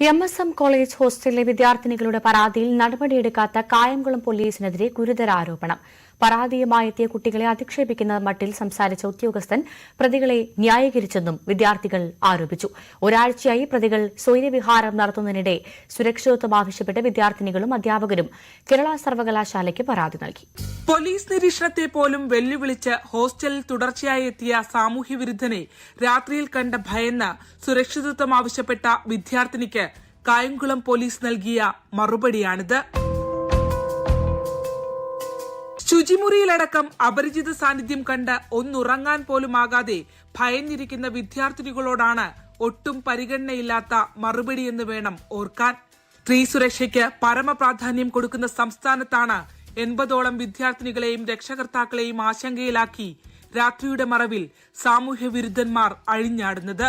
MSM college ഹോസ്റ്റലിലെ വിദ്യാർത്ഥിനികളുടെ പരാതിയിൽ നടപടിയെടുക്കാത്ത കായംകുളം പോലീസിനെതിരെ ഗുരുതര ആരോപണം. പരാതിയുമായി എത്തിയ കുട്ടികളെ അധിക്ഷേപിക്കുന്ന മട്ടിൽ സംസാരിച്ച ഉദ്യോഗസ്ഥൻ പ്രതികളെ ന്യായീകരിച്ചെന്നും വിദ്യാർത്ഥികൾ ആരോപിച്ചു. ഒരാഴ്ചയായി പ്രതികൾ സ്വൈരവിഹാരം നടത്തുന്നതിനിടെ സുരക്ഷിതത്വം ആവശ്യപ്പെട്ട് വിദ്യാർത്ഥിനികളും അധ്യാപകരും കേരള സർവകലാശാലയ്ക്ക് പരാതി നൽകി. പോലീസ് നിരീക്ഷണത്തെ പോലും വെല്ലുവിളിച്ച് ഹോസ്റ്റലിൽ തുടർച്ചയായി എത്തിയ സാമൂഹ്യവിരുദ്ധനെ രാത്രിയിൽ കണ്ട ഭയന്ന് സുരക്ഷിതത്വം ആവശ്യപ്പെട്ട വിദ്യാർത്ഥിനിക്ക് കായംകുളം പോലീസ് നൽകിയ മറുപടിയാണിത്. ശുചിമുറിയിലടക്കം അപരിചിത സാന്നിധ്യം കണ്ട് ഒന്നുറങ്ങാൻ പോലുമാകാതെ ഭയന്നിരിക്കുന്ന വിദ്യാർത്ഥിനികളോടാണ് ഒട്ടും പരിഗണനയില്ലാത്ത മറുപടിയെന്ന് വേണം ഓർക്കാൻ. സ്ത്രീ സുരക്ഷയ്ക്ക് പരമപ്രാധാന്യം കൊടുക്കുന്ന സംസ്ഥാനത്താണ് 80ഓളം വിദ്യാർത്ഥിനികളെയും രക്ഷകർത്താക്കളെയും ആശങ്കയിലാക്കി രാത്രിയുടെ മറവിൽ സാമൂഹ്യ വിരുദ്ധന്മാർ അഴിഞ്ഞാടുന്നത്.